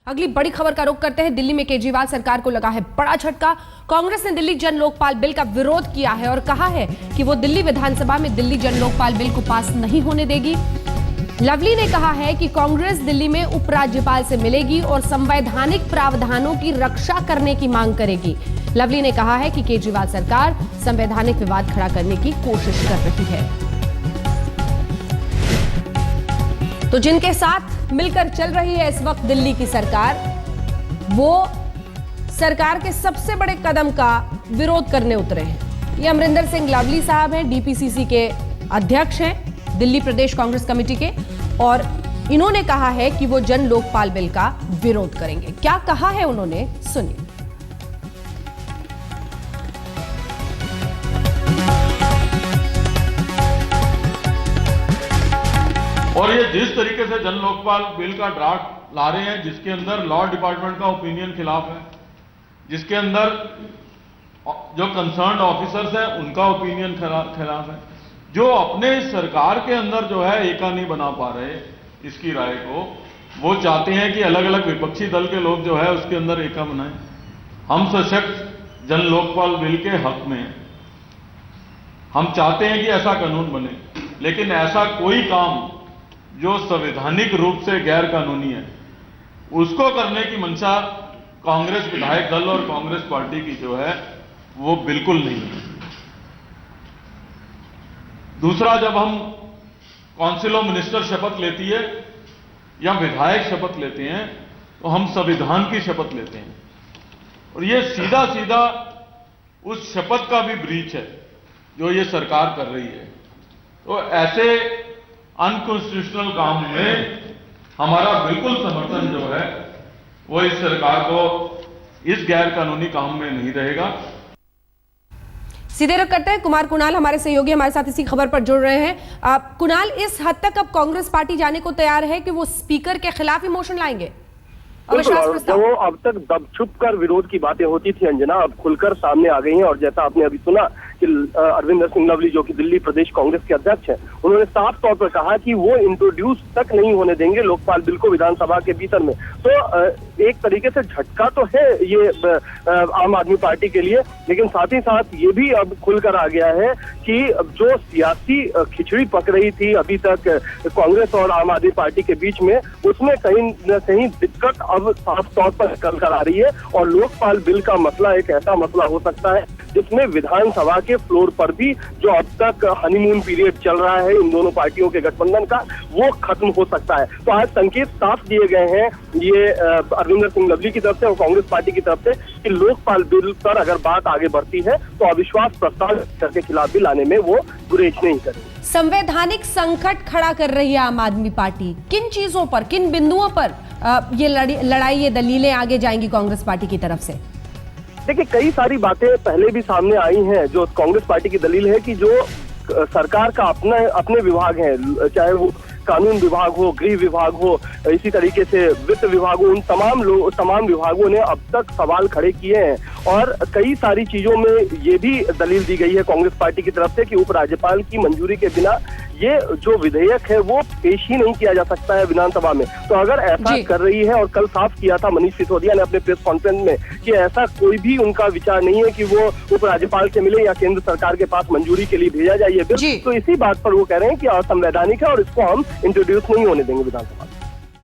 अगली बड़ी खबर का रुख करते हैं। दिल्ली में केजरीवाल सरकार को लगा है बड़ा झटका। कांग्रेस ने दिल्ली जन लोकपाल बिल का विरोध किया है और कहा है कि वो दिल्ली विधानसभा में दिल्ली जन लोकपाल बिल को पास नहीं होने देगी। लवली ने कहा है कि कांग्रेस दिल्ली में उपराज्यपाल से मिलेगी और संवैधानिक प्रावधानों की रक्षा करने की मांग करेगी। लवली ने कहा है कि केजरीवाल सरकार संवैधानिक विवाद खड़ा करने की कोशिश कर रही है। तो जिनके साथ मिलकर चल रही है इस वक्त दिल्ली की सरकार, वो सरकार के सबसे बड़े कदम का विरोध करने उतरे हैं। ये अमरिंदर सिंह लवली साहब हैं, डीपीसीसी के अध्यक्ष हैं दिल्ली प्रदेश कांग्रेस कमेटी के, और इन्होंने कहा है कि वो जन लोकपाल बिल का विरोध करेंगे। क्या कहा है उन्होंने, सुनिए। और ये जिस तरीके से जन लोकपाल बिल का ड्राफ्ट ला रहे हैं, जिसके अंदर लॉ डिपार्टमेंट का ओपिनियन खिलाफ है, जिसके अंदर जो कंसर्न्ड ऑफिसर्स हैं उनका ओपिनियन खिलाफ है, जो अपने सरकार के अंदर जो है एका नहीं बना पा रहे इसकी राय को, वो चाहते हैं कि अलग अलग विपक्षी दल के लोग जो है उसके अंदर एका बनाएं। हम सशक्त जन लोकपाल बिल के हक में हैं। हम चाहते हैं कि ऐसा कानून बने, लेकिन ऐसा कोई काम जो संवैधानिक रूप से गैर कानूनी है उसको करने की मंशा कांग्रेस विधायक दल और कांग्रेस पार्टी की जो है वो बिल्कुल नहीं है। दूसरा, जब हम काउंसिल ऑफ मिनिस्टर शपथ लेती है या विधायक शपथ लेते हैं तो हम संविधान की शपथ लेते हैं, और ये सीधा सीधा उस शपथ का भी ब्रीच है जो ये सरकार कर रही है। तो ऐसे अनकॉन्स्टिट्यूशनल काम में हमारा बिल्कुल समर्थन जो है वो इस सरकार को इस गैर कानूनी काम में नहीं रहेगा। सीधे रुख करते हैं। कुणाल हमारे सहयोगी हमारे साथ इसी खबर पर जुड़ रहे हैं। कुणाल, इस हद तक अब कांग्रेस पार्टी जाने को तैयार है कि वो स्पीकर के खिलाफ ही मोशन लाएंगे? वो अब तक दबछुप कर विरोध की बातें होती थी अंजना, अब खुलकर सामने आ गई हैं। और जैसा आपने अभी सुना कि अरविंदर सिंह लवली जो कि दिल्ली प्रदेश कांग्रेस के अध्यक्ष हैं, उन्होंने साफ तौर पर कहा कि वो इंट्रोड्यूस तक नहीं होने देंगे लोकपाल बिल को विधानसभा के भीतर में। तो एक तरीके से झटका तो है ये आम आदमी पार्टी के लिए, लेकिन साथ ही साथ ये भी अब खुलकर आ गया है कि जो सियासी खिचड़ी पक रही थी अभी तक कांग्रेस और आम आदमी पार्टी के बीच में, उसमें कहीं न कहीं दिक्कत अब साफ तौर पर निकल कर आ रही है। और लोकपाल बिल का मसला एक ऐसा मसला हो सकता है जिसमें विधानसभा के फ्लोर पर भी जो अब तक हनीमून पीरियड चल रहा है इन दोनों पार्टियों के गठबंधन का, वो खत्म हो सकता है। तो आज संकेत साफ दिए गए हैं ये अरविंदर सिंह लवली की तरफ से और कांग्रेस पार्टी की तरफ से कि लोकपाल बिल पर अगर बात आगे बढ़ती है तो अविश्वास प्रस्ताव के खिलाफ भी लाने में वो गुरेज नहीं करेंगे। संवैधानिक संकट खड़ा कर रही है आम आदमी पार्टी। किन चीजों पर, किन बिंदुओं पर ये लड़ाई, ये दलीलें आगे जाएंगी कांग्रेस पार्टी की तरफ से? देखिए, कई सारी बातें पहले भी सामने आई हैं। जो कांग्रेस पार्टी की दलील है कि जो सरकार का अपने विभाग हैं, चाहे वो कानून विभाग हो, गृह विभाग हो, इसी तरीके से वित्त विभाग हो, उन तमाम विभागों ने अब तक सवाल खड़े किए हैं। और कई सारी चीजों में ये भी दलील दी गई है कांग्रेस पार्टी की तरफ से कि उपराज्यपाल की मंजूरी के बिना ये जो विधेयक है वो पेश ही नहीं किया जा सकता है विधानसभा में। तो अगर ऐसा कर रही है, और कल साफ किया था मनीष सिसोदिया ने अपने प्रेस कॉन्फ्रेंस में कि ऐसा कोई भी उनका विचार नहीं है कि वो उपराज्यपाल से मिले या केंद्र सरकार के पास मंजूरी के लिए भेजा जाए ये बिल, तो इसी बात पर वो कह रहे हैं कि असंवैधानिक है और इसको हम इंट्रोड्यूस नहीं होने देंगे विधानसभा।